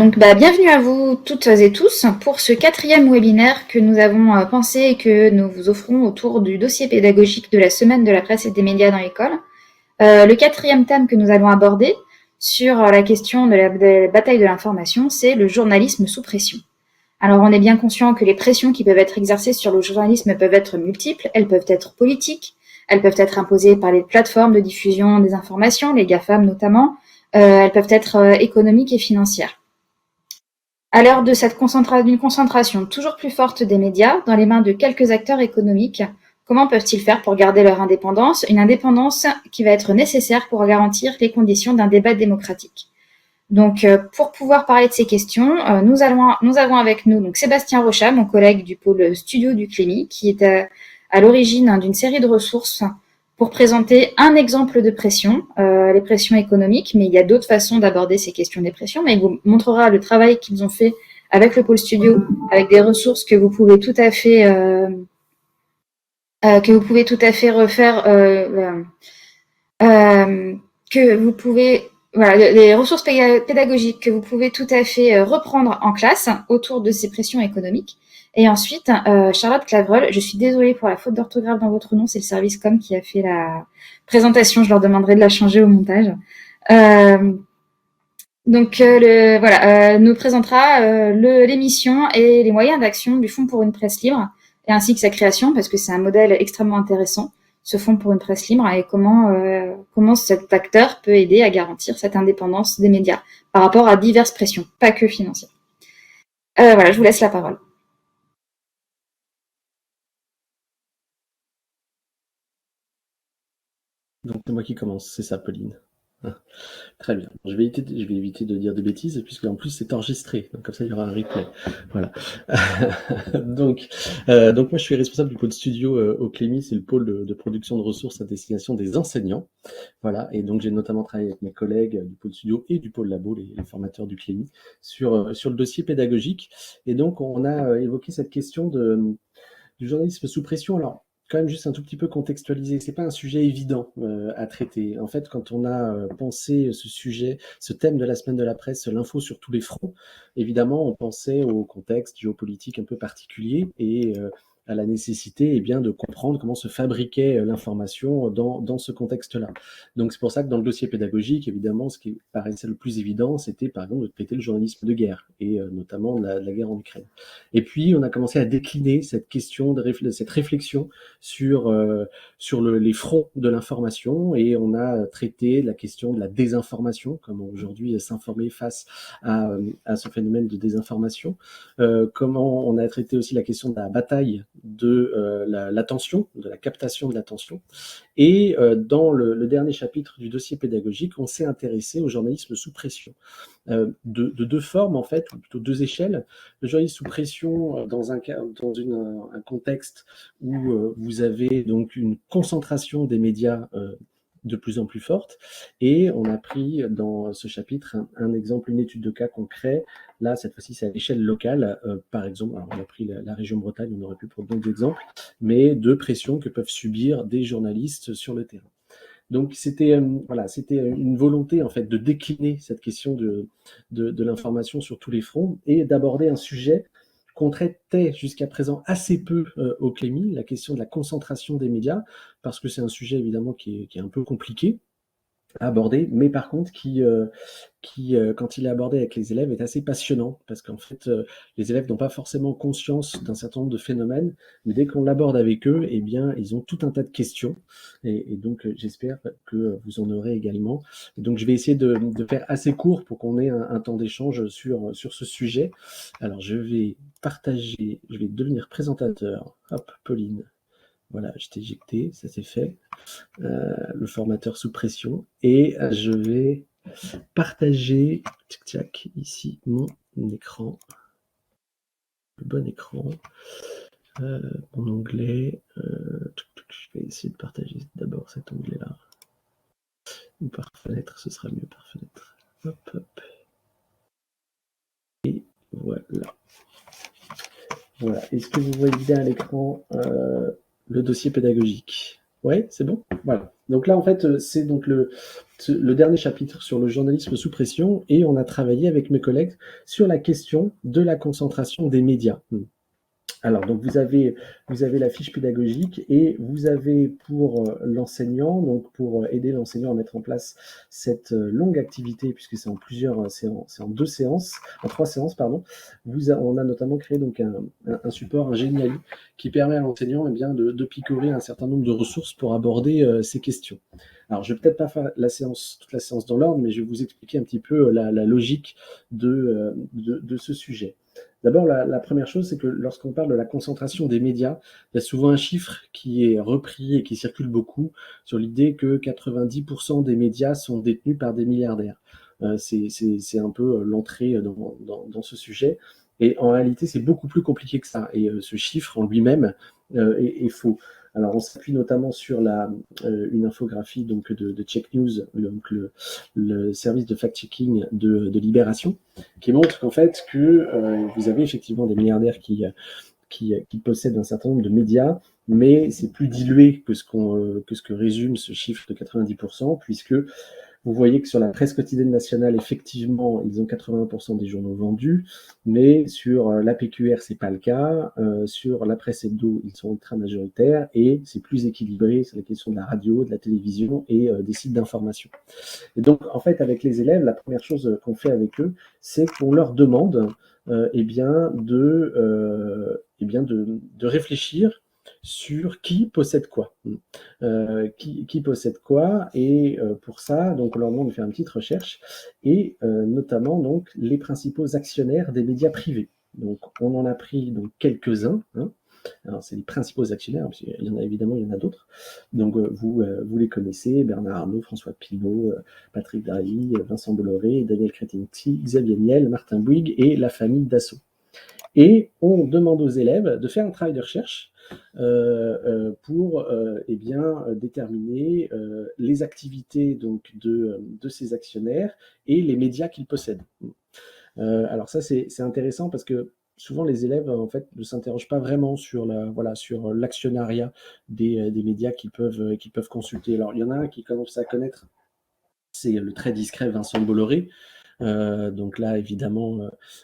Donc, bienvenue à vous toutes et tous pour ce 4e webinaire que nous avons pensé et que nous vous offrons autour du dossier pédagogique de la semaine de la presse et des médias dans l'école. Le 4e thème que nous allons aborder sur la question de la bataille de l'information, c'est le journalisme sous pression. Alors, on est bien conscient que les pressions qui peuvent être exercées sur le journalisme peuvent être multiples, elles peuvent être politiques, elles peuvent être imposées par les plateformes de diffusion des informations, les GAFAM notamment, elles peuvent être économiques et financières. À l'heure de d'une concentration toujours plus forte des médias dans les mains de quelques acteurs économiques, comment peuvent-ils faire pour garder leur indépendance, une indépendance qui va être nécessaire pour garantir les conditions d'un débat démocratique? Donc, pour pouvoir parler de ces questions, nous avons avec nous donc Sébastien Rochat, mon collègue du pôle studio du Clémy, qui est à l'origine d'une série de ressources pour présenter un exemple de pression, les pressions économiques, mais il y a d'autres façons d'aborder ces questions des pressions, mais il vous montrera le travail qu'ils ont fait avec le pôle studio, avec des ressources que vous pouvez tout à fait refaire, que vous pouvez voilà, les ressources pédagogiques que vous pouvez tout à fait reprendre en classe autour de ces pressions économiques. Et ensuite, Charlotte Clavreul, je suis désolée pour la faute d'orthographe dans votre nom, c'est le service com qui a fait la présentation, je leur demanderai de la changer au montage. Nous présentera l'émission et les moyens d'action du Fonds pour une presse libre, et ainsi que sa création, parce que c'est un modèle extrêmement intéressant, ce Fonds pour une presse libre, et comment cet acteur peut aider à garantir cette indépendance des médias par rapport à diverses pressions, pas que financières. Je vous laisse la parole. Donc c'est moi qui commence, c'est ça, Pauline. Très bien. Je vais éviter de dire de bêtises, puisque en plus c'est enregistré, donc comme ça il y aura un replay. Voilà. donc moi je suis responsable du pôle studio au Clémy, c'est le pôle de production de ressources à destination des enseignants. Voilà. Et donc j'ai notamment travaillé avec mes collègues du pôle studio et du pôle labo, les formateurs du Clémy, sur le dossier pédagogique. Et donc on a évoqué cette question du journalisme sous pression. Alors, quand même juste un tout petit peu contextualiser, c'est pas un sujet évident à traiter. En fait, quand on a pensé ce sujet, ce thème de la semaine de la presse, l'info sur tous les fronts, évidemment, on pensait au contexte géopolitique un peu particulier et à la nécessité de comprendre comment se fabriquait l'information dans ce contexte-là. Donc c'est pour ça que dans le dossier pédagogique, évidemment, ce qui paraissait le plus évident, c'était par exemple de traiter le journalisme de guerre, et notamment de la guerre en Ukraine. Et puis on a commencé à décliner cette question, cette réflexion sur les fronts de l'information, et on a traité la question de la désinformation, comment aujourd'hui s'informer face à ce phénomène de désinformation, comment on a traité aussi la question de la bataille de l'attention, de la captation de l'attention. Et dans le dernier chapitre du dossier pédagogique, on s'est intéressé au journalisme sous pression, de deux formes en fait, ou plutôt deux échelles. Le journalisme sous pression dans un contexte où vous avez donc une concentration des médias de plus en plus forte, et on a pris dans ce chapitre un exemple, une étude de cas concret. Là, cette fois-ci, c'est à l'échelle locale. Par exemple, alors on a pris la région Bretagne, on aurait pu prendre d'autres exemples, mais de pressions que peuvent subir des journalistes sur le terrain. Donc c'était une volonté en fait de décliner cette question de l'information sur tous les fronts, et d'aborder un sujet qu'on traitait jusqu'à présent assez peu au Clémy, la question de la concentration des médias, parce que c'est un sujet évidemment qui est un peu compliqué à aborder, mais par contre quand il est abordé avec les élèves, est assez passionnant, parce qu'en fait, les élèves n'ont pas forcément conscience d'un certain nombre de phénomènes, mais dès qu'on l'aborde avec eux, eh bien, ils ont tout un tas de questions, et donc j'espère que vous en aurez également. Et donc je vais essayer de faire assez court pour qu'on ait un temps d'échange sur ce sujet. Alors je vais devenir présentateur. Hop, Pauline. Voilà, je t'ai éjecté, ça c'est fait. Le formateur sous pression, et je vais partager ici mon écran, le bon écran, mon onglet. Je vais essayer de partager d'abord cet onglet-là, ou par fenêtre, ce sera mieux par fenêtre. Hop, hop. Et voilà. Voilà. Est-ce que vous voyez bien à l'écran le dossier pédagogique? Oui, c'est bon? Voilà. Donc là, en fait, c'est donc le dernier chapitre sur le journalisme sous pression et on a travaillé avec mes collègues sur la question de la concentration des médias. Alors, donc vous avez la fiche pédagogique et vous avez pour l'enseignant, donc pour aider l'enseignant à mettre en place cette longue activité, puisque c'est en plusieurs séances, c'est en deux séances, en trois séances, pardon. On a notamment créé donc un support, un Geniali, qui permet à l'enseignant eh bien, de picorer un certain nombre de ressources pour aborder ces questions. Alors, je vais peut-être pas faire toute la séance dans l'ordre, mais je vais vous expliquer un petit peu la logique de ce sujet. D'abord, la première chose, c'est que lorsqu'on parle de la concentration des médias, il y a souvent un chiffre qui est repris et qui circule beaucoup sur l'idée que 90% des médias sont détenus par des milliardaires. C'est un peu l'entrée dans ce sujet. Et en réalité, c'est beaucoup plus compliqué que ça. Et ce chiffre en lui-même est faux. Alors, on s'appuie notamment sur une infographie donc, de Check News, donc le service de fact-checking de Libération, qui montre qu'en fait, vous avez effectivement des milliardaires qui possèdent un certain nombre de médias, mais c'est plus dilué que ce que résume ce chiffre de 90%, puisque vous voyez que sur la presse quotidienne nationale, effectivement, ils ont 80% des journaux vendus, mais sur la PQR, c'est pas le cas. Sur la presse hebdo, ils sont ultra majoritaires et c'est plus équilibré sur les questions de la radio, de la télévision et des sites d'information. Et donc, en fait, avec les élèves, la première chose qu'on fait avec eux, c'est qu'on leur demande de réfléchir sur qui possède quoi. Qui possède quoi. Et pour ça, donc, on leur demande de faire une petite recherche, et notamment donc, les principaux actionnaires des médias privés. Donc, on en a pris donc, quelques-uns. Alors, c'est les principaux actionnaires, parce qu'il y en a évidemment, il y en a d'autres. Donc, vous les connaissez, Bernard Arnault, François Pinault, Patrick Drahi, Vincent Bolloré, Daniel Kretinsky, Xavier Niel, Martin Bouygues et la famille Dassault. Et on demande aux élèves de faire un travail de recherche pour déterminer les activités donc, de ces actionnaires et les médias qu'ils possèdent. Alors ça, c'est intéressant parce que souvent les élèves en fait ne s'interrogent pas vraiment sur sur l'actionnariat des médias qu'ils peuvent consulter. Alors il y en a un qui commence à connaître, c'est le très discret Vincent Bolloré. Donc là, évidemment,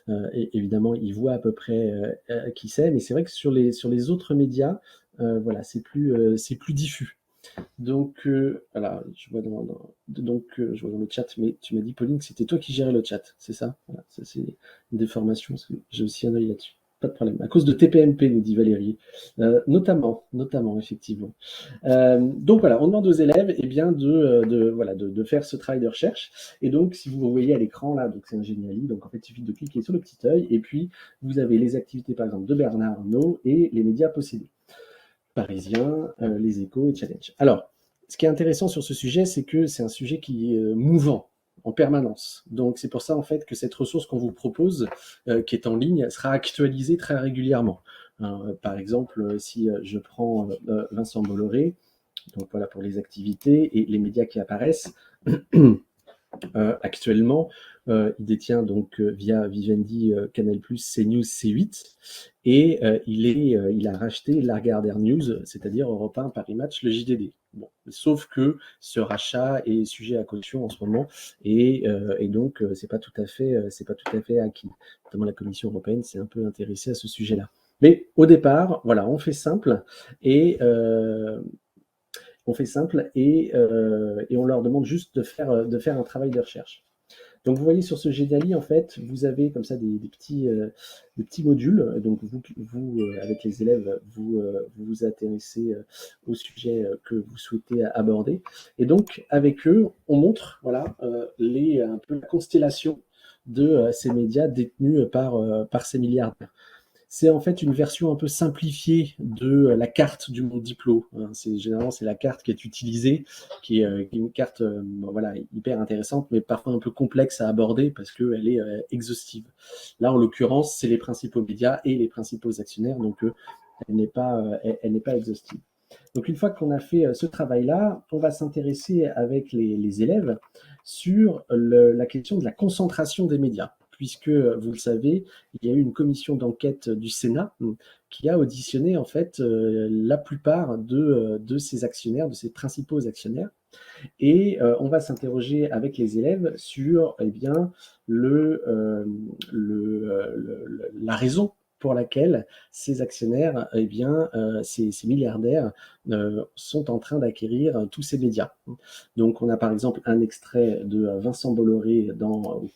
il voit à peu près qui c'est, mais c'est vrai que sur les autres médias, c'est plus diffus. Donc, voilà, je vois dans le chat, mais tu m'as dit, Pauline, que c'était toi qui gérais le chat, c'est ça? Voilà, ça c'est une déformation, parce que j'ai aussi un œil là-dessus. Pas de problème. À cause de TPMP, nous dit Valérie. Notamment, effectivement. Donc voilà, on demande aux élèves de faire ce travail de recherche. Et donc, si vous voyez à l'écran, là, donc c'est un Geniali, donc en fait, il suffit de cliquer sur le petit œil, et puis vous avez les activités, par exemple, de Bernard Arnault et les médias possédés. Parisien, Les Échos et Challenge. Alors, ce qui est intéressant sur ce sujet, c'est que c'est un sujet qui est mouvant en permanence. Donc, c'est pour ça, en fait, que cette ressource qu'on vous propose, qui est en ligne, sera actualisée très régulièrement. Par exemple, si je prends Vincent Bolloré, donc voilà pour les activités et les médias qui apparaissent, actuellement, il détient donc via Vivendi, Canal+, CNews, C8, et il a racheté Lagardère News, c'est-à-dire Europe 1, Paris Match, le JDD. Bon, sauf que ce rachat est sujet à caution en ce moment, et donc c'est pas tout à fait acquis. Notamment la Commission européenne s'est un peu intéressée à ce sujet-là. Mais au départ, voilà, on fait simple et on leur demande juste de faire un travail de recherche. Donc vous voyez sur ce Geniali, en fait, vous avez comme ça des petits modules. Donc avec les élèves, vous vous intéressez au sujet que vous souhaitez aborder. Et donc avec eux, on montre un peu la constellation de ces médias détenus par ces milliardaires. C'est en fait une version un peu simplifiée de la carte du monde diplo. Généralement, c'est la carte qui est utilisée, qui est une carte hyper intéressante, mais parfois un peu complexe à aborder parce qu'elle est exhaustive. Là, en l'occurrence, c'est les principaux médias et les principaux actionnaires, donc elle n'est pas exhaustive. Donc une fois qu'on a fait ce travail-là, on va s'intéresser avec les élèves sur la question de la concentration des médias. puisque, vous le savez, il y a eu une commission d'enquête du Sénat qui a auditionné en fait la plupart de ces actionnaires, de ces principaux actionnaires. Et on va s'interroger avec les élèves sur eh bien, la raison pour laquelle ces actionnaires, eh bien, ces milliardaires sont en train d'acquérir tous ces médias. Donc on a par exemple un extrait de Vincent Bolloré au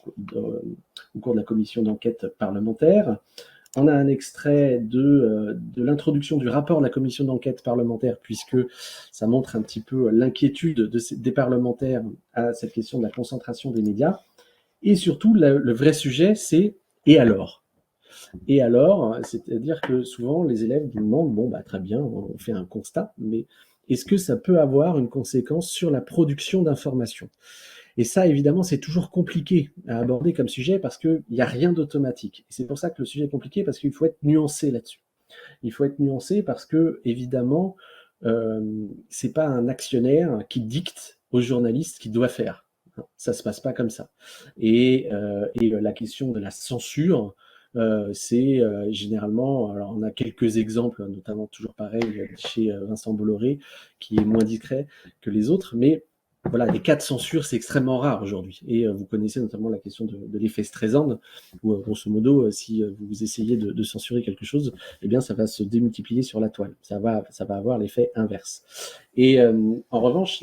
cours de la commission d'enquête parlementaire. On a un extrait de l'introduction du rapport de la commission d'enquête parlementaire, puisque ça montre un petit peu l'inquiétude des parlementaires à cette question de la concentration des médias. Et surtout, le vrai sujet, c'est « et alors ?» Et alors, c'est-à-dire que souvent, les élèves nous demandent « bon, bah, très bien, on fait un constat, mais est-ce que ça peut avoir une conséquence sur la production d'informations ?» Et ça, évidemment, c'est toujours compliqué à aborder comme sujet parce qu'il n'y a rien d'automatique. Et c'est pour ça que le sujet est compliqué, parce qu'il faut être nuancé là-dessus. Il faut être nuancé parce que, évidemment, c'est pas un actionnaire qui dicte aux journalistes ce qu'il doit faire. Ça se passe pas comme ça. Et la question de la censure, c'est généralement, alors on a quelques exemples, notamment toujours pareil chez Vincent Bolloré, qui est moins discret que les autres, mais voilà, les cas de censure, c'est extrêmement rare aujourd'hui. Et vous connaissez notamment la question de l'effet Streisand, où grosso modo, si vous essayez de censurer quelque chose, eh bien, ça va se démultiplier sur la toile. Ça va avoir l'effet inverse. Et en revanche,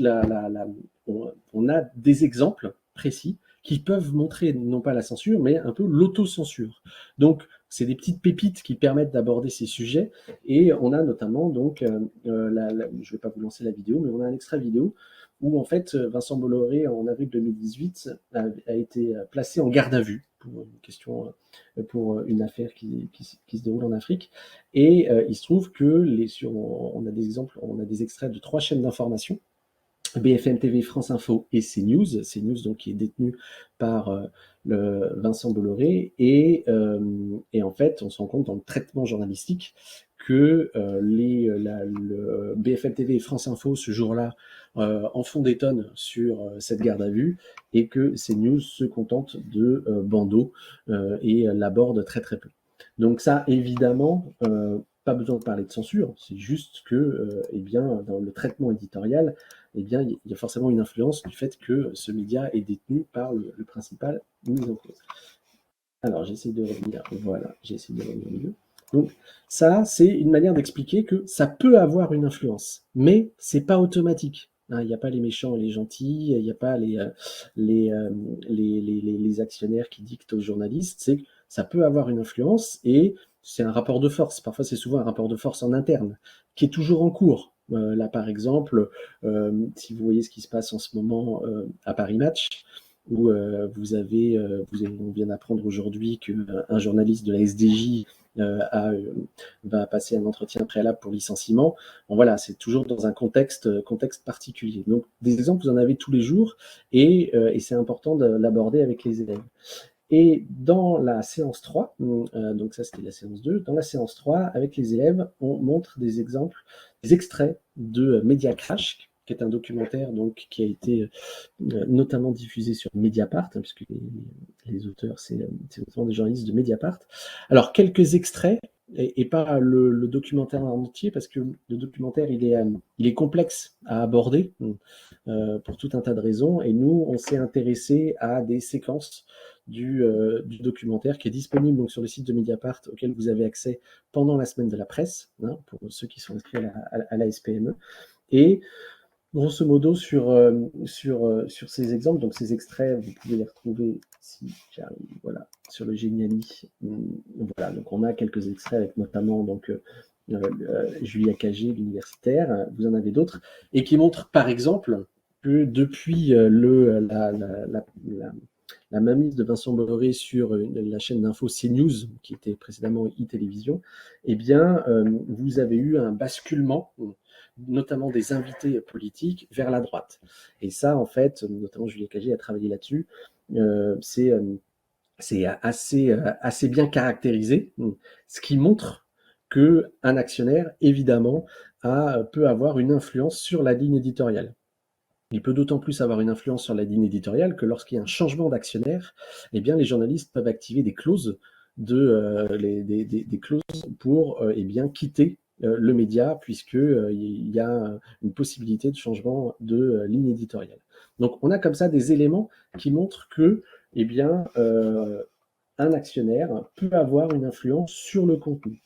on a des exemples précis qui peuvent montrer non pas la censure, mais un peu l'autocensure. Donc, c'est des petites pépites qui permettent d'aborder ces sujets. Et on a notamment, donc, je ne vais pas vous lancer la vidéo, mais on a un extrait vidéo où en fait Vincent Bolloré en avril 2018 a été placé en garde à vue pour une question, pour une affaire qui se déroule en Afrique. Et il se trouve que on a des exemples, on a des extraits de 3 chaînes d'information, BFM TV, France Info et CNews. CNews donc qui est détenu par Vincent Bolloré, et en fait on se rend compte dans le traitement journalistique que le BFM TV et France Info ce jour-là en font des tonnes sur cette garde à vue, et que CNews se contente de bandeaux et l'aborde très très peu. Donc ça, évidemment, pas besoin de parler de censure, c'est juste que, eh bien, dans le traitement éditorial, eh bien, il y a forcément une influence du fait que ce média est détenu par le principal mis en cause. Alors, j'essaie de revenir, voilà, j'essaie de revenir au milieu. Donc, ça, c'est une manière d'expliquer que ça peut avoir une influence, mais c'est pas automatique. Il n'y a pas les méchants et les gentils, il n'y a pas les actionnaires qui dictent aux journalistes. C'est que ça peut avoir une influence, et c'est un rapport de force. Parfois, c'est souvent un rapport de force en interne qui est toujours en cours. Là, par exemple, si vous voyez ce qui se passe en ce moment à Paris Match, où on vient d'apprendre aujourd'hui qu'un journaliste de la SDJ va passer un entretien préalable pour licenciement. Bon, voilà, c'est toujours dans un contexte particulier. Donc, des exemples, vous en avez tous les jours, et c'est important de l'aborder avec les élèves. Et dans la séance 3, donc ça c'était la séance 2, dans la séance 3, avec les élèves, on montre des exemples, des extraits de Media Crash, qui est un documentaire donc, qui a été notamment diffusé sur Mediapart, hein, puisque les auteurs, c'est notamment des journalistes de Mediapart. Alors, quelques extraits, et pas le documentaire en entier, parce que le documentaire, il est complexe à aborder pour tout un tas de raisons, et nous, on s'est intéressé à des séquences du documentaire qui est disponible donc, sur le site de Mediapart, auquel vous avez accès pendant la semaine de la presse, hein, pour ceux qui sont inscrits à la SPME. Et grosso modo, sur ces exemples, donc ces extraits, vous pouvez les retrouver si j'arrive, voilà, sur le Geniali. Voilà, donc on a quelques extraits avec notamment donc Julia Cagé, l'universitaire, vous en avez d'autres, et qui montrent par exemple que depuis la mainmise de Vincent Bolloré sur la chaîne d'info CNews, qui était précédemment e-télévision, eh bien, vous avez eu un basculement, notamment des invités politiques, vers la droite. Et ça, en fait, notamment Julia Cagé a travaillé là-dessus, c'est assez bien caractérisé, ce qui montre qu'un actionnaire, évidemment, peut avoir une influence sur la ligne éditoriale. Il peut d'autant plus avoir une influence sur la ligne éditoriale que lorsqu'il y a un changement d'actionnaire, eh bien, les journalistes peuvent activer des clauses des clauses pour eh bien, quitter le média, puisque il y a une possibilité de changement de ligne éditoriale. Donc, on a comme ça des éléments qui montrent que eh bien, un actionnaire peut avoir une influence sur le contenu.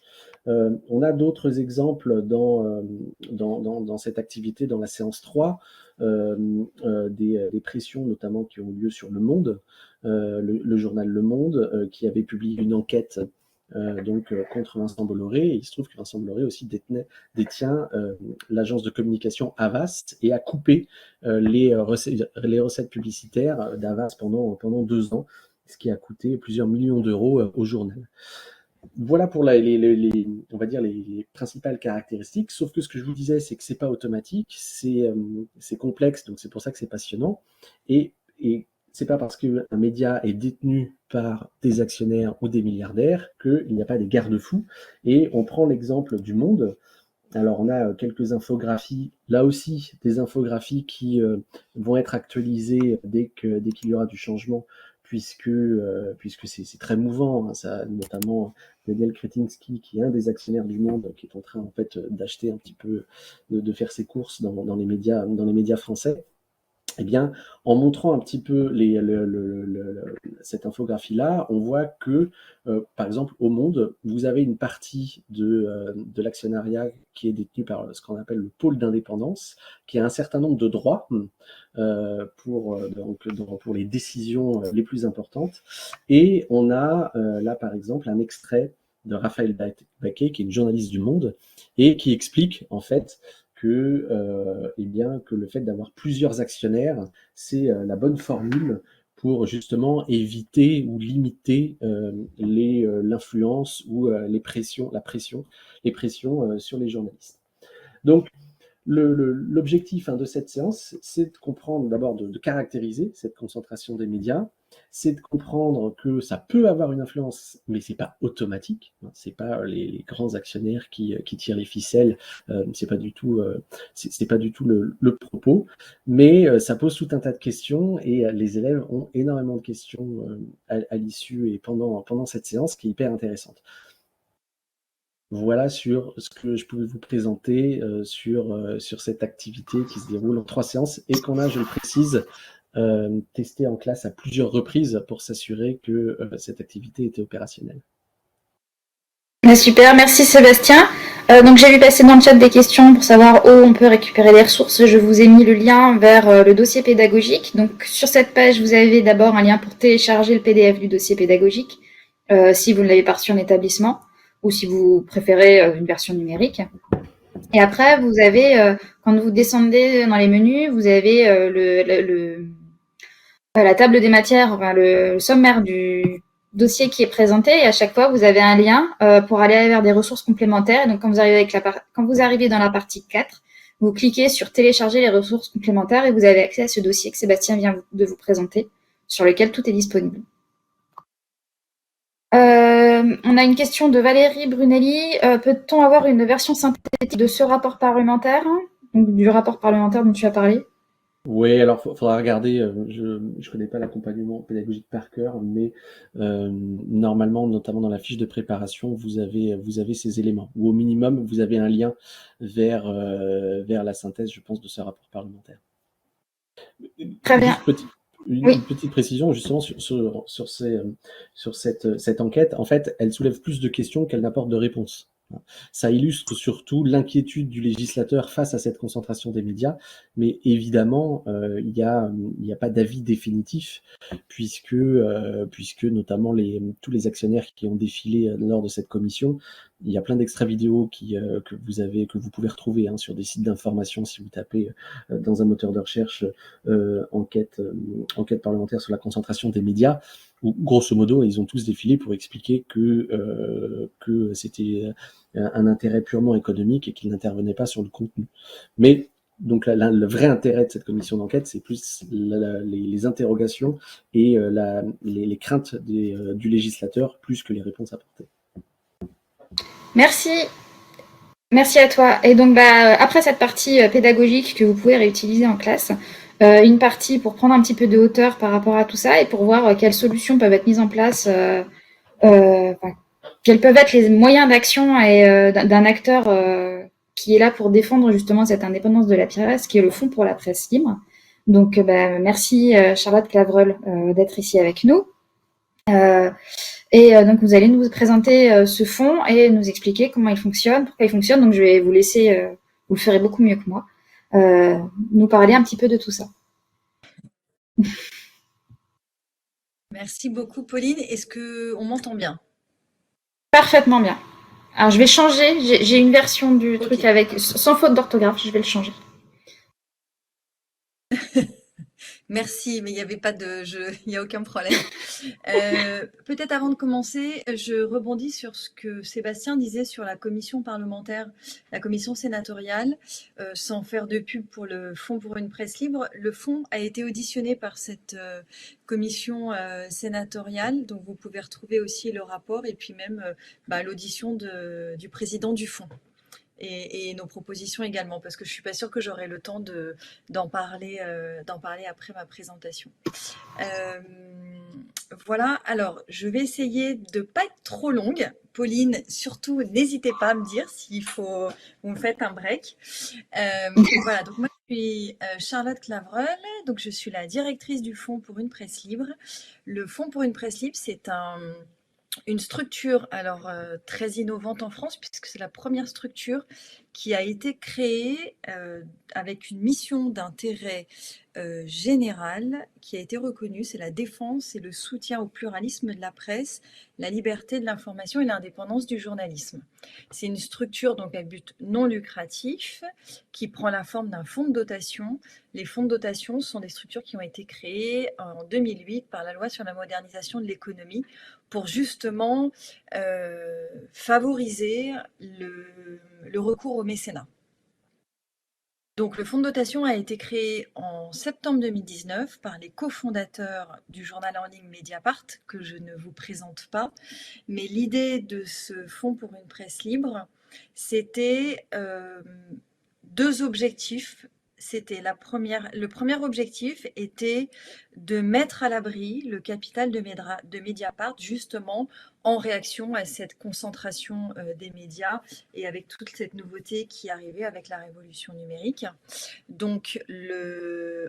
On a d'autres exemples dans cette activité, dans la séance 3, des pressions notamment qui ont lieu sur Le Monde, le journal Le Monde, qui avait publié une enquête contre Vincent Bolloré. Et il se trouve que Vincent Bolloré aussi détient l'agence de communication Havas et a coupé les recettes publicitaires d'Havas pendant 2 ans, ce qui a coûté plusieurs millions d'euros au journal. Voilà pour on va dire les principales caractéristiques, sauf que ce que je vous disais, c'est que c'est pas automatique, c'est complexe, donc c'est pour ça que c'est passionnant. Et c'est pas parce qu'un média est détenu par des actionnaires ou des milliardaires qu'il n'y a pas des garde-fous. Et on prend l'exemple du Monde. Alors, on a quelques infographies, là aussi, des infographies qui vont être actualisées dès qu'il y aura du changement, puisque c'est très mouvant, hein, ça, notamment Daniel Kretinsky, qui est un des actionnaires du Monde, qui est en train en fait d'acheter un petit peu, de faire ses courses dans les médias français. Eh bien, en montrant un petit peu cette infographie-là, on voit que, par exemple, au Monde, vous avez une partie de l'actionnariat qui est détenue par ce qu'on appelle le pôle d'indépendance, qui a un certain nombre de droits pour les décisions les plus importantes. Et on a là, par exemple, un extrait de Raphaël Baquet, qui est une journaliste du Monde, et qui explique, en fait, que le fait d'avoir plusieurs actionnaires, c'est la bonne formule pour justement éviter ou limiter l'influence ou les pressions sur les journalistes. Donc, l'objectif de cette séance, c'est de comprendre d'abord, de caractériser cette concentration des médias, c'est de comprendre que ça peut avoir une influence, mais c'est pas automatique. C'est pas les grands actionnaires qui tirent les ficelles. C'est pas du tout le propos. Mais ça pose tout un tas de questions et les élèves ont énormément de questions à l'issue et pendant cette séance qui est hyper intéressante. Voilà sur ce que je pouvais vous présenter sur cette activité qui se déroule en 3 séances et qu'on a, je le précise, testé en classe à plusieurs reprises pour s'assurer que cette activité était opérationnelle. Super, merci Sébastien. Donc j'ai vu passer dans le chat des questions pour savoir où on peut récupérer les ressources. Je vous ai mis le lien vers le dossier pédagogique. Donc sur cette page, vous avez d'abord un lien pour télécharger le PDF du dossier pédagogique, si vous ne l'avez pas reçu en établissement, ou si vous préférez une version numérique. Et après, vous avez, quand vous descendez dans les menus, vous avez la table des matières, enfin, le sommaire du dossier qui est présenté, et à chaque fois, vous avez un lien pour aller vers des ressources complémentaires. Et donc, quand vous arrivez dans la partie 4, vous cliquez sur télécharger les ressources complémentaires et vous avez accès à ce dossier que Sébastien vient de vous présenter, sur lequel tout est disponible. On a une question de Valérie Brunelli. Peut-on avoir une version synthétique de ce rapport parlementaire, donc du rapport parlementaire dont tu as parlé? Oui, alors faudra regarder, je connais pas l'accompagnement pédagogique par cœur, mais normalement, notamment dans la fiche de préparation, vous avez ces éléments. Ou au minimum, vous avez un lien vers la synthèse, je pense, de ce rapport parlementaire. Très bien. Une petite précision justement sur cette enquête. En fait, elle soulève plus de questions qu'elle n'apporte de réponses. Ça illustre surtout l'inquiétude du législateur face à cette concentration des médias, mais évidemment, il y a pas d'avis définitif, puisque notamment tous les actionnaires qui ont défilé lors de cette commission, il y a plein d'extraits vidéo que vous pouvez retrouver sur des sites d'information si vous tapez dans un moteur de recherche enquête parlementaire sur la concentration des médias, où grosso modo ils ont tous défilé pour expliquer que c'était un intérêt purement économique et qu'ils n'intervenaient pas sur le contenu. Mais donc le vrai intérêt de cette commission d'enquête, c'est plus les interrogations et les craintes du législateur, plus que les réponses apportées. Merci. Merci à toi. Et donc, après cette partie pédagogique que vous pouvez réutiliser en classe, une partie pour prendre un petit peu de hauteur par rapport à tout ça et pour voir quelles solutions peuvent être mises en place, enfin, quels peuvent être les moyens d'action et d'un acteur qui est là pour défendre justement cette indépendance de la presse, qui est le Fonds pour la presse libre. Donc, merci Charlotte Clavreul d'être ici avec nous. Donc, vous allez nous présenter ce fonds et nous expliquer comment il fonctionne, pourquoi il fonctionne. Donc, je vais vous laisser, vous le ferez beaucoup mieux que moi, nous parler un petit peu de tout ça. Merci beaucoup, Pauline. Est-ce qu'on m'entend bien? Parfaitement bien. Alors, je vais changer. J'ai une version du truc Ok. avec sans faute d'orthographe. Je vais le changer. Merci, mais il n'y avait pas de jeu, il n'y a aucun problème. Peut-être avant de commencer, je rebondis sur ce que Sébastien disait sur la commission parlementaire, la commission sénatoriale, sans faire de pub pour le Fonds pour une presse libre. Le Fonds a été auditionné par cette commission sénatoriale, donc vous pouvez retrouver aussi le rapport et puis même l'audition du président du Fonds. Et nos propositions également, parce que je suis pas sûre que j'aurai le temps d'en parler après ma présentation. Voilà, alors je vais essayer de pas être trop longue. Pauline, surtout, n'hésitez pas à me dire s'il faut, vous me faites un break. Voilà, donc moi je suis Charlotte Clavreul, donc je suis la directrice du Fonds pour une presse libre. Le Fonds pour une presse libre, c'est une structure très innovante en France, puisque c'est la première structure qui a été créée avec une mission d'intérêt général qui a été reconnue, c'est la défense et le soutien au pluralisme de la presse, la liberté de l'information et l'indépendance du journalisme. C'est une structure donc à but non lucratif qui prend la forme d'un fonds de dotation. Les fonds de dotation sont des structures qui ont été créées en 2008 par la loi sur la modernisation de l'économie pour justement favoriser le recours au mécénat. Donc, le fonds de dotation a été créé en septembre 2019 par les cofondateurs du journal en ligne Mediapart, que je ne vous présente pas. Mais l'idée de ce fonds pour une presse libre, c'était deux objectifs. Le premier objectif était de mettre à l'abri le capital de Mediapart, justement en réaction à cette concentration des médias et avec toute cette nouveauté qui arrivait avec la révolution numérique. Donc,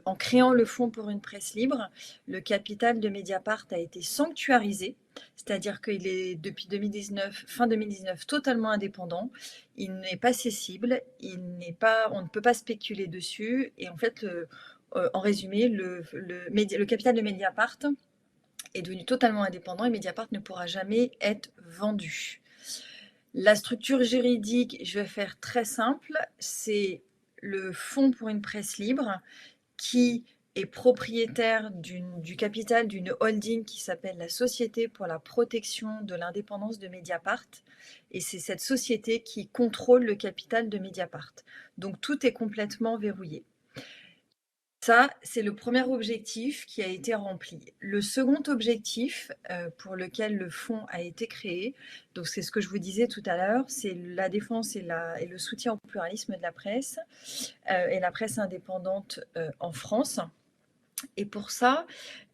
en créant le Fonds pour une presse libre, le capital de Mediapart a été sanctuarisé, c'est-à-dire qu'il est depuis 2019, fin 2019, totalement indépendant. Il n'est pas cessible, on ne peut pas spéculer dessus. Et en fait, en résumé, le capital de Mediapart est devenu totalement indépendant et Mediapart ne pourra jamais être vendu. La structure juridique, je vais faire très simple, c'est le Fonds pour une presse libre qui est propriétaire du capital d'une holding qui s'appelle la Société pour la protection de l'indépendance de Mediapart. Et c'est cette société qui contrôle le capital de Mediapart. Donc tout est complètement verrouillé. Ça, c'est le premier objectif qui a été rempli. Le second objectif pour lequel le fonds a été créé, donc c'est ce que je vous disais tout à l'heure, c'est la défense et le soutien au pluralisme de la presse et la presse indépendante en France. Et pour ça,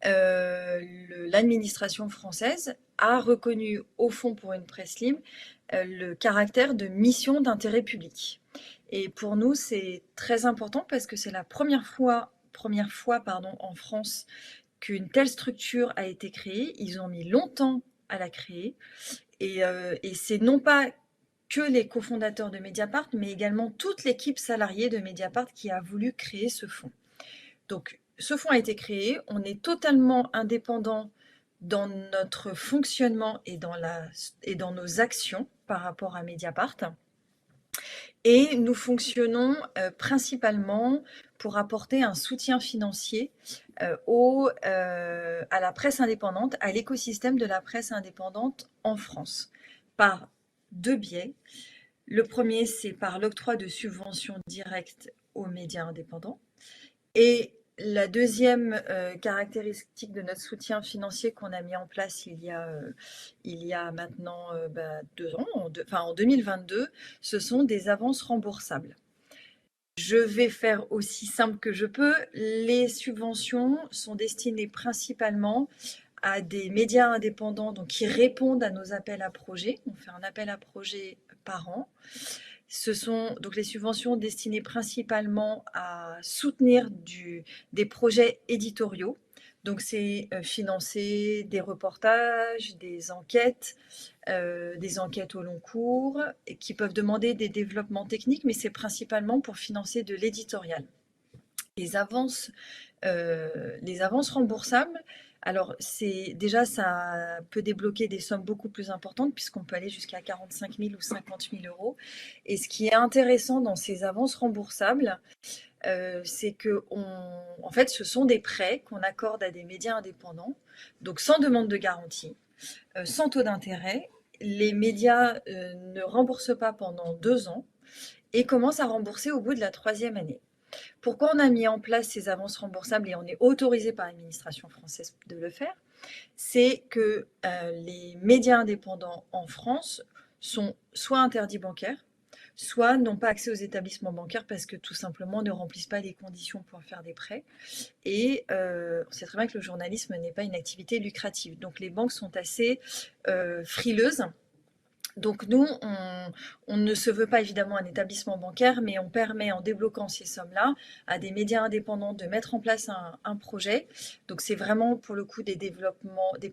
l'administration française a reconnu au Fonds pour une presse libre le caractère de mission d'intérêt public. Et pour nous, c'est très important parce que c'est la première fois en France qu'une telle structure a été créée. Ils ont mis longtemps à la créer. Et c'est non pas que les cofondateurs de Mediapart, mais également toute l'équipe salariée de Mediapart qui a voulu créer ce fonds. Donc, ce fonds a été créé, on est totalement indépendant dans notre fonctionnement et dans nos actions par rapport à Mediapart. Et nous fonctionnons principalement pour apporter un soutien financier à la presse indépendante, à l'écosystème de la presse indépendante en France, par deux biais. Le premier, c'est par l'octroi de subventions directes aux médias indépendants. Et la deuxième caractéristique de notre soutien financier qu'on a mis en place il y a maintenant 2 ans, en 2022, ce sont des avances remboursables. Je vais faire aussi simple que je peux. Les subventions sont destinées principalement à des médias indépendants donc qui répondent à nos appels à projets. On fait un appel à projets par an. Ce sont donc les subventions destinées principalement à soutenir des projets éditoriaux. Donc c'est financer des reportages, des enquêtes au long cours, et qui peuvent demander des développements techniques, mais c'est principalement pour financer de l'éditorial. Les avances remboursables, alors déjà ça peut débloquer des sommes beaucoup plus importantes puisqu'on peut aller jusqu'à 45 000 ou 50 000 euros. Et ce qui est intéressant dans ces avances remboursables, c'est que en fait, ce sont des prêts qu'on accorde à des médias indépendants, donc sans demande de garantie, sans taux d'intérêt. Les médias ne remboursent pas pendant 2 ans et commencent à rembourser au bout de la 3e année. Pourquoi on a mis en place ces avances remboursables et on est autorisé par l'administration française de le faire? C'est que les médias indépendants en France sont soit interdits bancaires, soit n'ont pas accès aux établissements bancaires parce que tout simplement ne remplissent pas les conditions pour faire des prêts. Et on sait très bien que le journalisme n'est pas une activité lucrative. Donc les banques sont assez frileuses. Donc nous, on ne se veut pas évidemment un établissement bancaire, mais on permet en débloquant ces sommes-là à des médias indépendants de mettre en place un projet. Donc c'est vraiment pour le coup des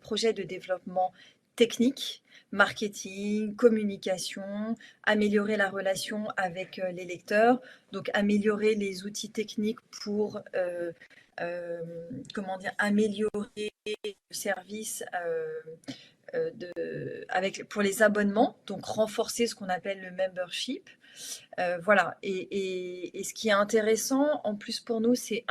projets de développement technique, marketing, communication, améliorer la relation avec les lecteurs, donc améliorer les outils techniques pour améliorer le service pour les abonnements, donc renforcer ce qu'on appelle le membership. Voilà. Et ce qui est intéressant, en plus pour nous, c'est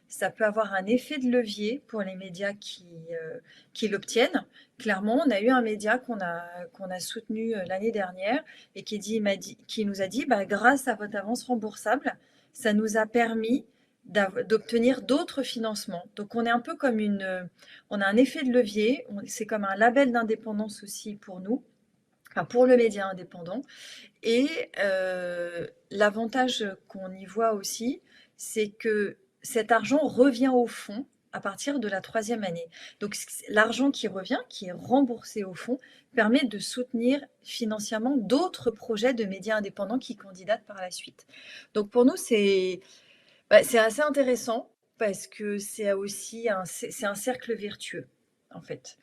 ça peut avoir un effet de levier pour les médias qui l'obtiennent. Clairement, on a eu un média qu'on a soutenu l'année dernière et qui nous a dit, grâce à votre avance remboursable, ça nous a permis d'obtenir d'autres financements. Donc on est un peu comme on a un effet de levier, c'est comme un label d'indépendance aussi pour nous, enfin pour le média indépendant. Et l'avantage qu'on y voit aussi, c'est que cet argent revient au fonds à partir de la 3e année. Donc l'argent qui revient, qui est remboursé au fonds, permet de soutenir financièrement d'autres projets de médias indépendants qui candidatent par la suite. Donc pour nous, c'est assez intéressant parce que c'est un cercle vertueux, en fait.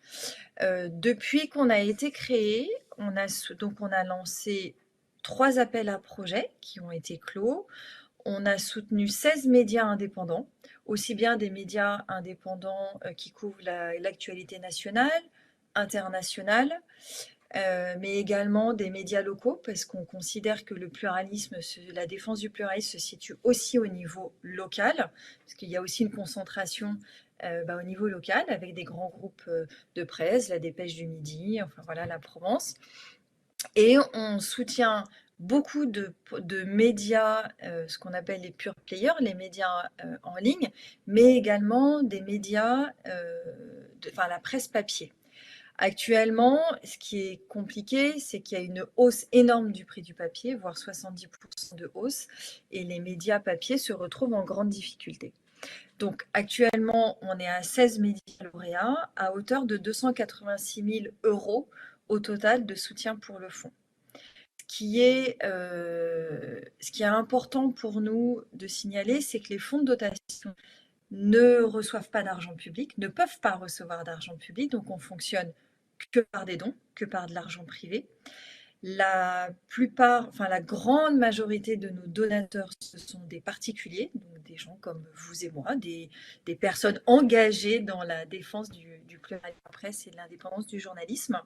Depuis qu'on a été créé, on a lancé 3 appels à projets qui ont été clos. On a soutenu 16 médias indépendants, aussi bien des médias indépendants qui couvrent l'actualité nationale, internationale, mais également des médias locaux, parce qu'on considère que la défense du pluralisme se situe aussi au niveau local, parce qu'il y a aussi une concentration au niveau local, avec des grands groupes de presse, la Dépêche du Midi, enfin voilà, la Provence. Et on soutient beaucoup de médias, ce qu'on appelle les pure players, les médias en ligne, mais également des médias, la presse papier. Actuellement, ce qui est compliqué, c'est qu'il y a une hausse énorme du prix du papier, voire 70% de hausse, et les médias papier se retrouvent en grande difficulté. Donc actuellement, on est à 16 médias lauréats à hauteur de 286 000 euros au total de soutien pour le fonds. Ce qui est important pour nous de signaler, c'est que les fonds de dotation ne reçoivent pas d'argent public, ne peuvent pas recevoir d'argent public, donc on fonctionne que par des dons, que par de l'argent privé. La grande majorité de nos donateurs, ce sont des particuliers, donc des gens comme vous et moi, des personnes engagées dans la défense du pluralisme de la presse et de l'indépendance du journalisme.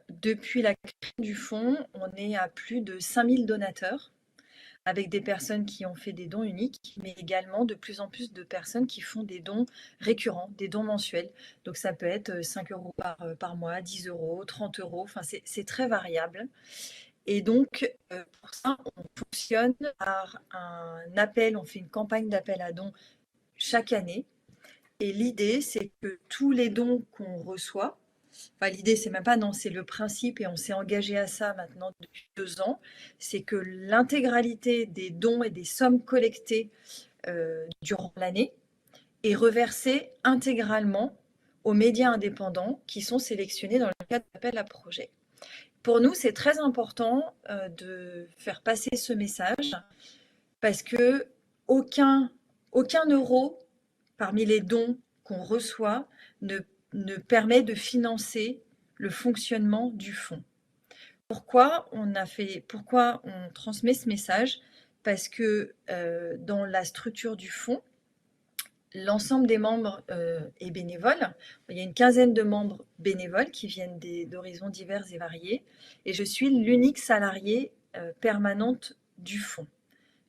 Depuis la création du fonds, on est à plus de 5000 donateurs, avec des personnes qui ont fait des dons uniques, mais également de plus en plus de personnes qui font des dons récurrents, des dons mensuels. Donc ça peut être 5 euros par mois, 10 euros, 30 euros, enfin c'est très variable. Et donc pour ça, on fonctionne par un appel, on fait une campagne d'appel à dons chaque année. Et l'idée, c'est que tous les dons qu'on reçoit, enfin l'idée, c'est même pas, non, c'est le principe et on s'est engagé à ça maintenant depuis 2 ans, c'est que l'intégralité des dons et des sommes collectées durant l'année est reversée intégralement aux médias indépendants qui sont sélectionnés dans le cadre d'appel à projet. Pour nous, c'est très important de faire passer ce message parce que aucun euro parmi les dons qu'on reçoit ne permet de financer le fonctionnement du fonds. Pourquoi on transmet ce message? Parce que dans la structure du fonds, l'ensemble des membres est bénévole. Il y a une quinzaine de membres bénévoles qui viennent d'horizons divers et variés. Et je suis l'unique salariée permanente du fonds.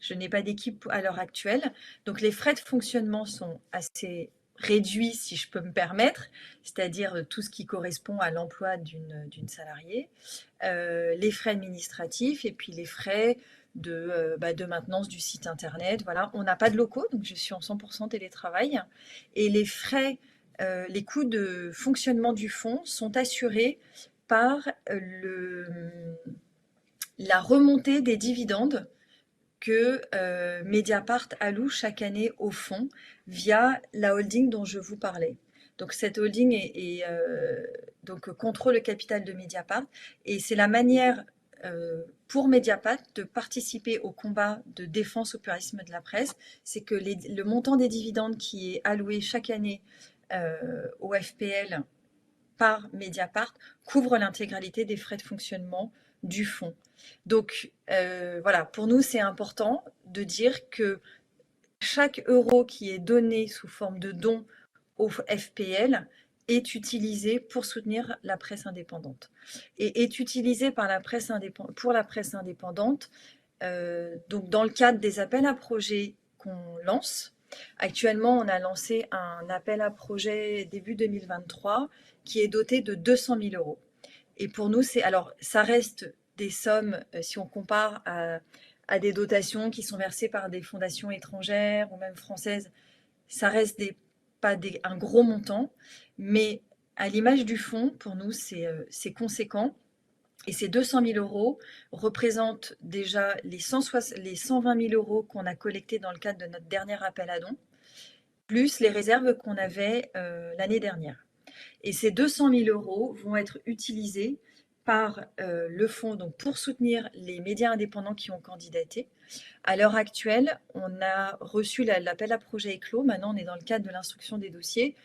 Je n'ai pas d'équipe à l'heure actuelle. Donc les frais de fonctionnement sont assez réduits, si je peux me permettre, c'est-à-dire tout ce qui correspond à l'emploi d'une salariée, les frais administratifs et puis les frais de maintenance du site internet. Voilà, on n'a pas de locaux, donc je suis en 100% télétravail. Et les frais, les coûts de fonctionnement du fonds sont assurés par la remontée des dividendes que Mediapart alloue chaque année au fonds via la holding dont je vous parlais. Donc cette holding donc contrôle le capital de Mediapart et c'est la manière pour Mediapart de participer au combat de défense au pluralisme de la presse, c'est que le montant des dividendes qui est alloué chaque année au FPL par Mediapart couvre l'intégralité des frais de fonctionnement du fonds. Donc voilà, pour nous c'est important de dire que chaque euro qui est donné sous forme de don au FPL est utilisé pour soutenir la presse indépendante et est utilisé par pour la presse indépendante donc dans le cadre des appels à projets qu'on lance. Actuellement, on a lancé un appel à projet début 2023 qui est doté de 200 000 euros. Et pour nous, alors, ça reste des sommes, si on compare à des dotations qui sont versées par des fondations étrangères ou même françaises, ça reste pas un gros montant, mais à l'image du fonds, pour nous, c'est conséquent. Et ces 200 000 euros représentent déjà les 120 000 euros qu'on a collectés dans le cadre de notre dernier appel à dons, plus les réserves qu'on avait l'année dernière. Et ces 200 000 euros vont être utilisés par le fonds donc pour soutenir les médias indépendants qui ont candidaté. À l'heure actuelle, on a reçu l'appel à projet éclos. Maintenant, on est dans le cadre de l'instruction des dossiers.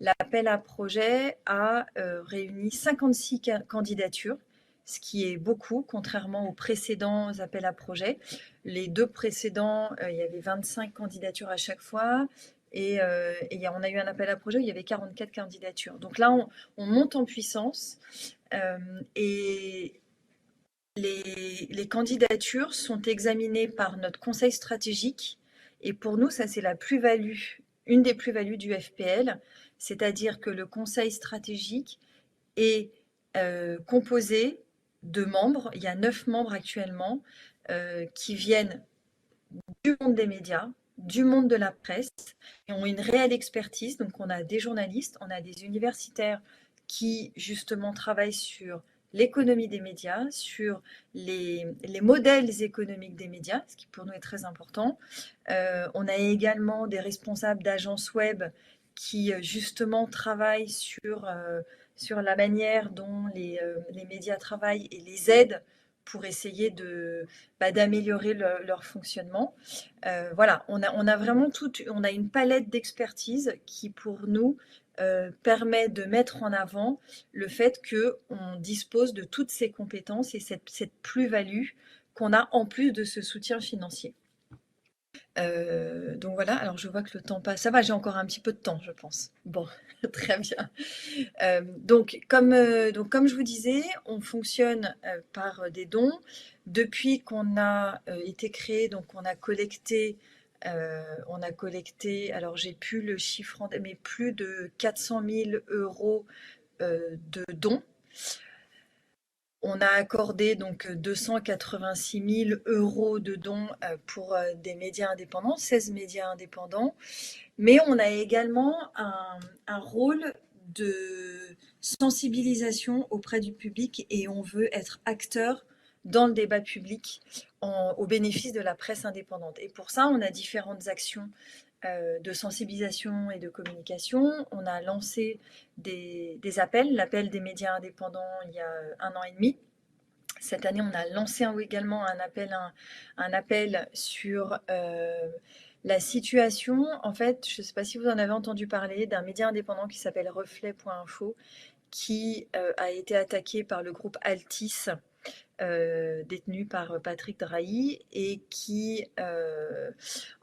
L'appel à projet a réuni 56 candidatures, ce qui est beaucoup, contrairement aux précédents appels à projet. Les 2 précédents, il y avait 25 candidatures à chaque fois. Et on a eu un appel à projet où il y avait 44 candidatures. Donc là, on monte en puissance et les candidatures sont examinées par notre conseil stratégique. Et pour nous, ça c'est la plus-value, une des plus-values du FPL, c'est-à-dire que le conseil stratégique est composé de membres. Il y a 9 membres actuellement qui viennent du monde des médias, du monde de la presse, et ont une réelle expertise. Donc on a des journalistes, on a des universitaires qui justement travaillent sur l'économie des médias, sur les modèles économiques des médias, ce qui pour nous est très important. On a également des responsables d'agences web qui justement travaillent sur la manière dont les médias travaillent et les aident pour essayer d'améliorer leur fonctionnement. Voilà, on a vraiment on a une palette d'expertise qui pour nous permet de mettre en avant le fait qu'on dispose de toutes ces compétences et cette plus-value qu'on a en plus de ce soutien financier. Donc voilà, alors je vois que le temps passe. Ça va, j'ai encore un petit peu de temps, je pense. Bon, très bien. Donc comme je vous disais, on fonctionne par des dons. Depuis qu'on a été créé, donc on a collecté, alors j'ai plus le chiffre, mais plus de 400 000 euros de dons. On a accordé donc 286 000 euros de dons pour des médias indépendants, 16 médias indépendants, mais on a également un rôle sensibilisation auprès du public et on veut être acteur dans le débat public au bénéfice de la presse indépendante. Et pour ça, on a différentes actions de sensibilisation et de communication. On a lancé des appels, l'appel des médias indépendants il y a 1 an et demi. Cette année, on a lancé également un appel sur la situation. En fait, je ne sais pas si vous en avez entendu parler d'un média indépendant qui s'appelle Reflet.info, qui a été attaqué par le groupe Altis, détenu par Patrick Drahi, et qui,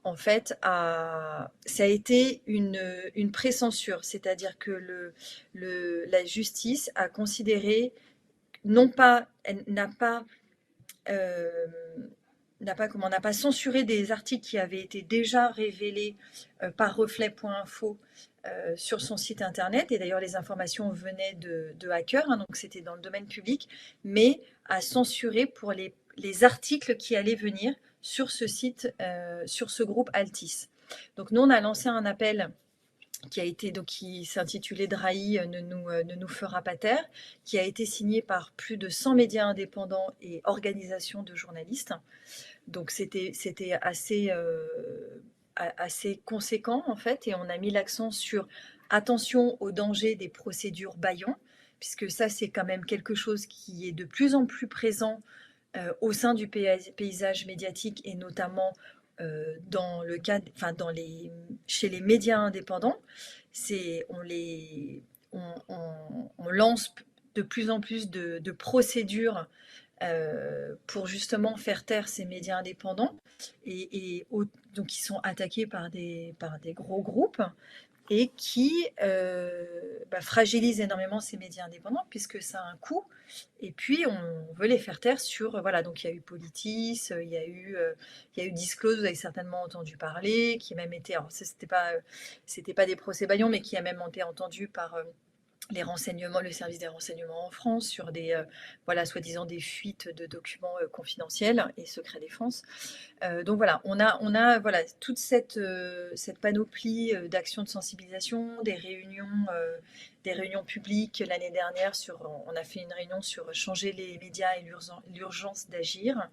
en fait, ça a été une pré-censure, c'est-à-dire que la justice a considéré, non pas, elle n'a pas censuré des articles qui avaient été déjà révélés par Reflet.info sur son site internet, et d'ailleurs les informations venaient de hackers, hein, donc c'était dans le domaine public, mais a censuré pour les articles qui allaient venir sur ce site, sur ce groupe Altis. Donc nous, on a lancé un appel qui s'intitulait Drahi ne nous fera pas taire, qui a été signé par plus de 100 médias indépendants et organisations de journalistes. Donc c'était assez conséquent en fait, et on a mis l'accent sur attention aux dangers des procédures bâillons, puisque ça c'est quand même quelque chose qui est de plus en plus présent au sein du paysage médiatique, et notamment dans le cadre, enfin chez les médias indépendants. On lance de plus en plus de procédures pour justement faire taire ces médias indépendants, donc ils sont attaqués par des gros groupes, et qui fragilise énormément ces médias indépendants puisque ça a un coût, et puis on veut les faire taire sur, voilà, donc il y a eu Politis, il y a eu Disclose, vous avez certainement entendu parler, qui a même été, alors c'était pas des procès bâillons, mais qui a même été entendu par les renseignements, le service des renseignements en France, sur des soi-disant des fuites de documents confidentiels et secret défense. Donc voilà, on a voilà toute cette panoplie d'actions de sensibilisation, des réunions publiques. L'année dernière, on a fait une réunion sur changer les médias et l'urgence d'agir.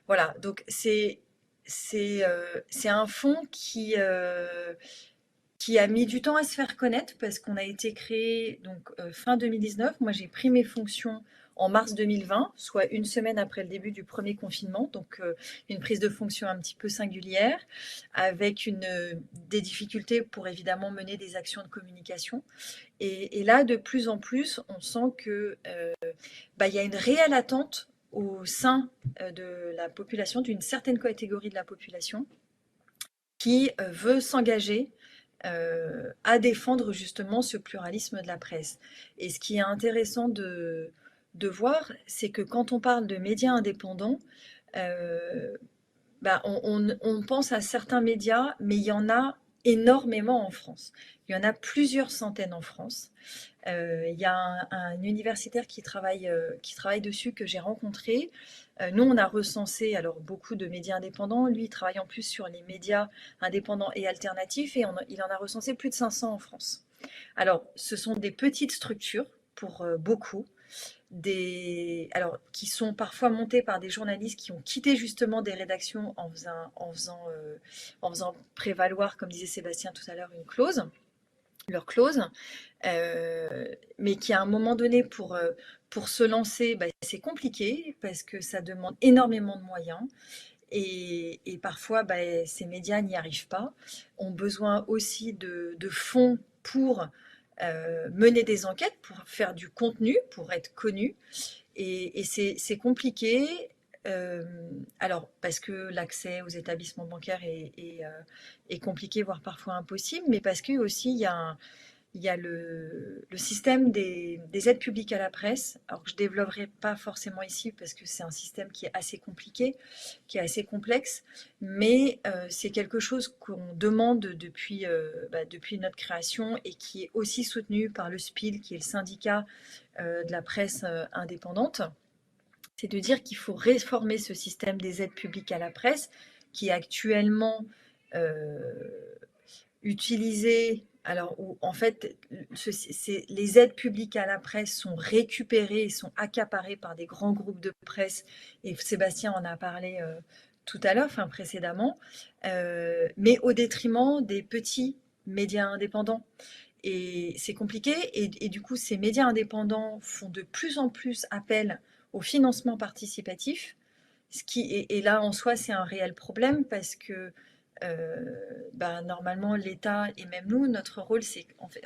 Voilà, donc c'est un fonds qui a mis du temps à se faire connaître, parce qu'on a été créé donc fin 2019. Moi, j'ai pris mes fonctions en mars 2020, soit une semaine après le début du premier confinement. Donc, une prise de fonction un petit peu singulière, avec des difficultés pour évidemment mener des actions de communication. Et là, de plus en plus, on sent que y a une réelle attente au sein de la population, d'une certaine catégorie de la population, qui veut s'engager à défendre justement ce pluralisme de la presse. Et ce qui est intéressant de voir, c'est que quand on parle de médias indépendants, on pense à certains médias, mais il y en a énormément en France. Il y en a plusieurs centaines en France. Il y a un universitaire qui travaille dessus, que j'ai rencontré. Nous, on a recensé alors beaucoup de médias indépendants. Lui, il travaille en plus sur les médias indépendants et alternatifs, et il en a recensé plus de 500 en France. Alors, ce sont des petites structures pour beaucoup, qui sont parfois montées par des journalistes qui ont quitté justement des rédactions en faisant prévaloir, comme disait Sébastien tout à l'heure, leur clause, mais qui à un moment donné, pour se lancer, c'est compliqué, parce que ça demande énormément de moyens, et parfois ces médias n'y arrivent pas, ont besoin aussi de fonds pour mener des enquêtes, pour faire du contenu, pour être connus, et c'est compliqué. Alors, parce que l'accès aux établissements bancaires est compliqué, voire parfois impossible, mais parce que aussi il y a le système des aides publiques à la presse, alors que je ne développerai pas forcément ici, parce que c'est un système qui est assez compliqué, qui est assez complexe, mais c'est quelque chose qu'on demande depuis notre création, et qui est aussi soutenu par le SPIL, qui est le syndicat de la presse indépendante. C'est de dire qu'il faut réformer ce système des aides publiques à la presse, qui est actuellement utilisé alors où en fait les aides publiques à la presse sont récupérées et sont accaparées par des grands groupes de presse, et Sébastien en a parlé tout à l'heure, enfin précédemment, mais au détriment des petits médias indépendants. Et c'est compliqué, et du coup ces médias indépendants font de plus en plus appel au financement participatif, et là, en soi, c'est un réel problème parce que normalement, l'État et même nous, notre rôle, c'est qu'en fait,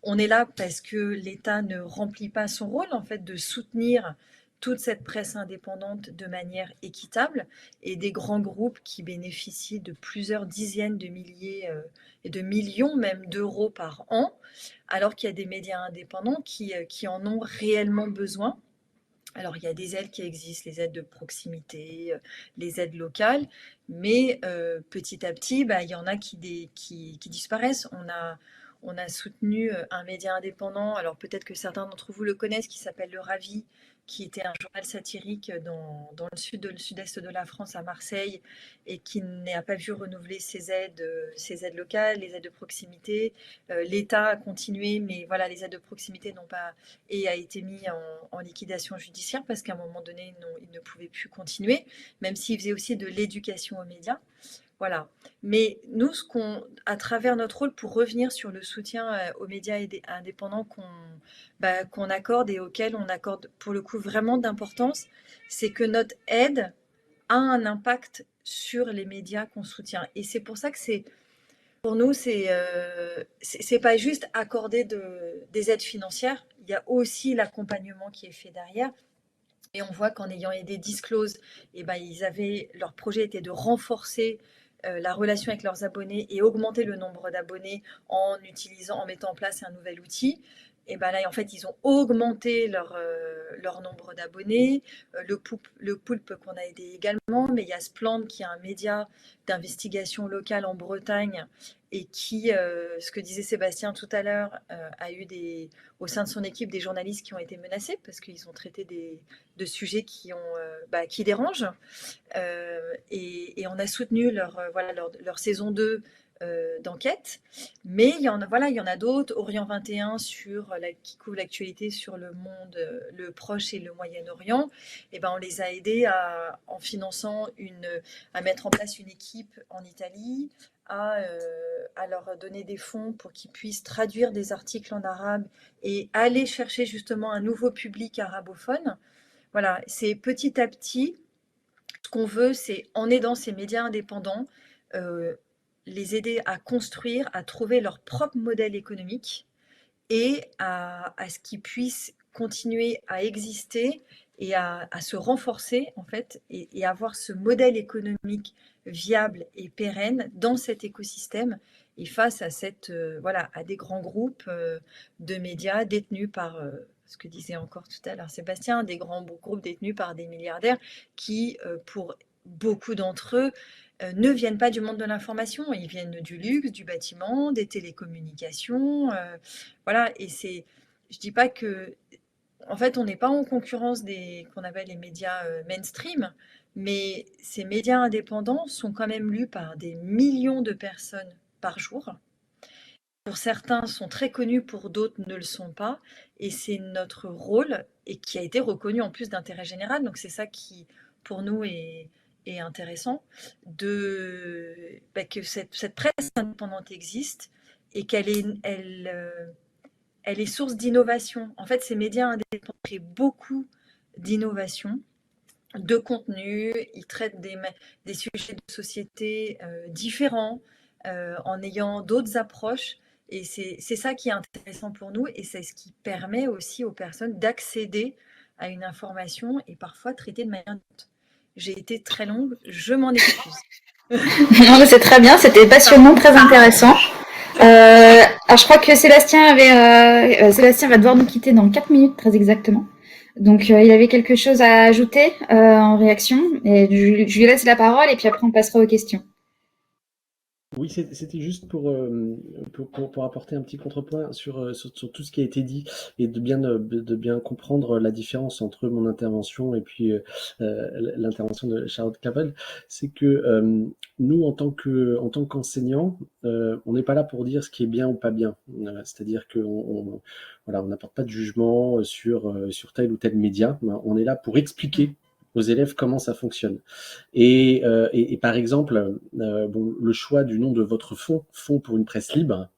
on est là parce que l'État ne remplit pas son rôle, en fait, de soutenir toute cette presse indépendante de manière équitable, et des grands groupes qui bénéficient de plusieurs dizaines de milliers et de millions même d'euros par an, alors qu'il y a des médias indépendants qui en ont réellement besoin. Alors, il y a des aides qui existent, les aides de proximité, les aides locales, mais petit à petit, il y en a qui disparaissent. On a soutenu un média indépendant, alors peut-être que certains d'entre vous le connaissent, qui s'appelle Le Ravi, qui était un journal satirique dans le sud-est de la France, à Marseille, et qui n'a pas vu renouveler ses aides locales, les aides de proximité. L'État a continué, mais voilà, les aides de proximité n'ont pas et a été mis en liquidation judiciaire parce qu'à un moment donné, non, il ne pouvait plus continuer, même s'il faisait aussi de l'éducation aux médias. Voilà. Mais nous, à travers notre rôle, pour revenir sur le soutien aux médias indépendants qu'on accorde et auxquels on accorde pour le coup vraiment d'importance, c'est que notre aide a un impact sur les médias qu'on soutient. Et c'est pour ça que pour nous, c'est pas juste accorder des aides financières, il y a aussi l'accompagnement qui est fait derrière. Et on voit qu'en ayant aidé Disclose, leur projet était de renforcer la relation avec leurs abonnés et augmenter le nombre d'abonnés en mettant en place un nouvel outil. Et là, en fait, ils ont augmenté leur nombre d'abonnés. Le Poulpe qu'on a aidé également, mais il y a Splend qui est un média d'investigation locale en Bretagne, et qui, ce que disait Sébastien tout à l'heure, a eu au sein de son équipe des journalistes qui ont été menacés parce qu'ils ont traité de sujets qui dérangent. Et on a soutenu leur saison 2 d'enquête. Mais il y en a d'autres. Orient 21 qui couvre l'actualité sur le monde, le Proche et le Moyen-Orient. On les a aidés en finançant à mettre en place une équipe en Italie, à leur donner des fonds pour qu'ils puissent traduire des articles en arabe et aller chercher justement un nouveau public arabophone. Voilà, c'est petit à petit, ce qu'on veut, c'est en aidant ces médias indépendants, les aider à construire, à trouver leur propre modèle économique, et à ce qu'ils puissent continuer à exister et à se renforcer, en fait, et avoir ce modèle économique viable et pérenne dans cet écosystème, et face à à des grands groupes de médias détenus par, ce que disait encore tout à l'heure Sébastien, des grands groupes détenus par des milliardaires qui, pour beaucoup d'entre eux, ne viennent pas du monde de l'information, ils viennent du luxe, du bâtiment, des télécommunications, voilà. Et je dis pas que, en fait, on n'est pas en concurrence des qu'on appelle les médias mainstream, mais ces médias indépendants sont quand même lus par des millions de personnes par jour. Pour certains, sont très connus, pour d'autres ne le sont pas, et c'est notre rôle, et qui a été reconnu en plus d'intérêt général. Donc c'est ça qui, pour nous, est intéressant, que cette presse indépendante existe, et elle est source d'innovation. En fait, ces médias indépendants créent beaucoup d'innovation, de contenu. Ils traitent des sujets de société différents, en ayant d'autres approches. Et c'est ça qui est intéressant pour nous, et c'est ce qui permet aussi aux personnes d'accéder à une information et parfois traiter de manière différente. J'ai été très longue, je m'en excuse. Non, mais c'est très bien, c'était passionnant, très intéressant. Alors je crois que Sébastien va devoir nous quitter dans 4 minutes très exactement. Donc il avait quelque chose à ajouter en réaction, et je lui laisse la parole, et puis après on passera aux questions. Oui, c'était juste pour apporter un petit contrepoint sur tout ce qui a été dit et de bien comprendre la différence entre mon intervention et puis l'intervention de Charlotte Clavel. C'est que nous, en tant qu'enseignants, on n'est pas là pour dire ce qui est bien ou pas bien. C'est-à-dire que voilà, on n'apporte pas de jugement sur tel ou tel média. On est là pour expliquer aux élèves comment ça fonctionne. Et par exemple, bon, le choix du nom de votre fonds pour une presse libre,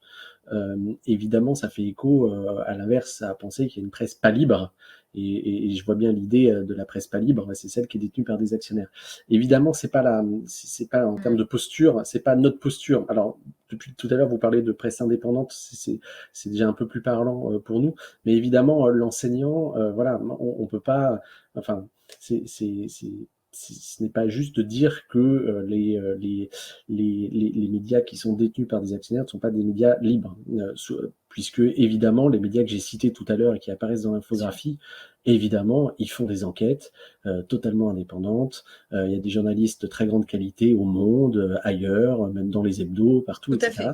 évidemment, ça fait écho à l'inverse, à penser qu'il y a une presse pas libre. Et je vois bien l'idée de la presse pas libre, c'est celle qui est détenue par des actionnaires. Évidemment, c'est pas en termes de posture, c'est pas notre posture. Alors, depuis tout à l'heure, vous parlez de presse indépendante, c'est déjà un peu plus parlant pour nous. Mais évidemment, l'enseignant, voilà, on peut pas, enfin, ce n'est pas juste de dire que les médias qui sont détenus par des actionnaires ne sont pas des médias libres, puisque évidemment les médias que j'ai cités tout à l'heure et qui apparaissent dans l'infographie, évidemment, ils font des enquêtes totalement indépendantes. Il y a des journalistes de très grande qualité au monde, ailleurs, même dans les hebdos, partout, Tout à etc.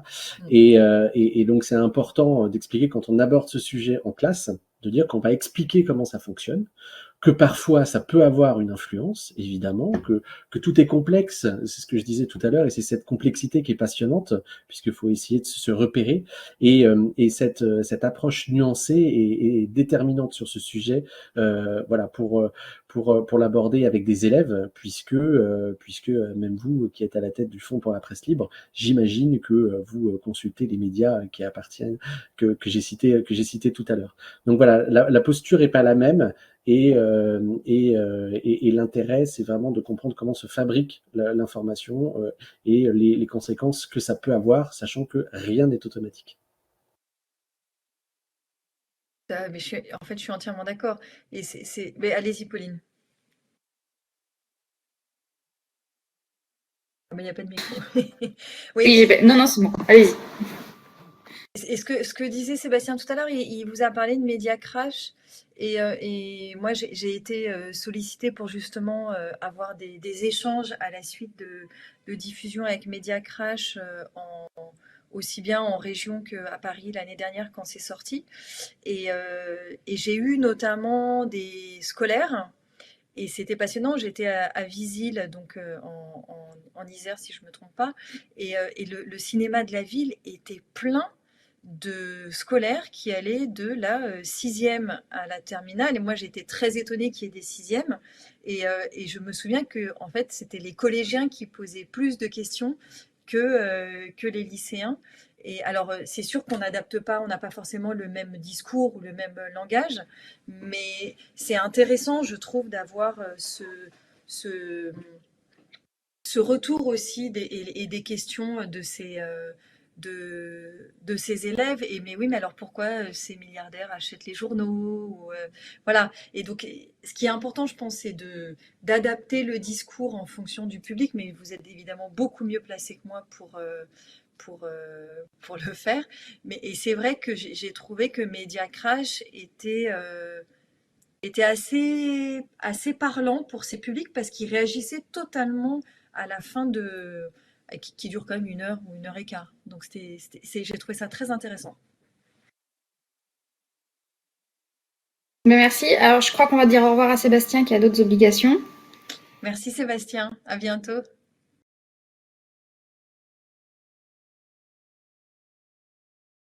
fait. Et donc c'est important d'expliquer quand on aborde ce sujet en classe, de dire qu'on va expliquer comment ça fonctionne, que parfois ça peut avoir une influence, évidemment, que tout est complexe, c'est ce que je disais tout à l'heure, et c'est cette complexité qui est passionnante, puisqu'il faut essayer de se repérer, et cette approche nuancée est déterminante sur ce sujet, voilà, pour l'aborder avec des élèves, puisque même vous qui êtes à la tête du Fonds pour la presse libre, j'imagine que vous consultez les médias qui appartiennent, que j'ai cité tout à l'heure. Donc voilà, la posture est pas la même, et l'intérêt, c'est vraiment de comprendre comment se fabrique l'information et les conséquences que ça peut avoir, sachant que rien n'est automatique. Mais en fait, je suis entièrement d'accord. Mais allez-y, Pauline. Ah, mais il n'y a pas de micro. Oui. Non, non, c'est bon. Allez-y. Et ce que disait Sébastien tout à l'heure, il vous a parlé de Média Crash. Et moi, j'ai été sollicitée pour justement avoir des échanges à la suite de diffusion avec Média Crash, aussi bien en région qu'à Paris l'année dernière quand c'est sorti. Et j'ai eu notamment des scolaires. Et c'était passionnant. J'étais à Visil, donc en Isère, si je ne me trompe pas. Et le cinéma de la ville était plein de scolaires qui allaient de la sixième à la terminale. Et moi, j'étais très étonnée qu'il y ait des sixièmes. Et je me souviens que, en fait, c'était les collégiens qui posaient plus de questions que les lycéens. Et alors, c'est sûr qu'on n'adapte pas, on n'a pas forcément le même discours ou le même langage, mais c'est intéressant, je trouve, d'avoir ce, ce retour aussi et des questions de ces élèves. Et mais oui, mais alors pourquoi ces milliardaires achètent les journaux voilà. Et donc, ce qui est important, je pense, c'est d'adapter le discours en fonction du public, mais vous êtes évidemment beaucoup mieux placé que moi pour le faire. Et c'est vrai que j'ai trouvé que Media Crash était assez parlant pour ces publics parce qu'il réagissait totalement à la fin qui dure quand même 1 heure ou 1 heure et quart. Donc j'ai trouvé ça très intéressant. Mais merci. Alors, je crois qu'on va dire au revoir à Sébastien qui a d'autres obligations. Merci Sébastien, à bientôt.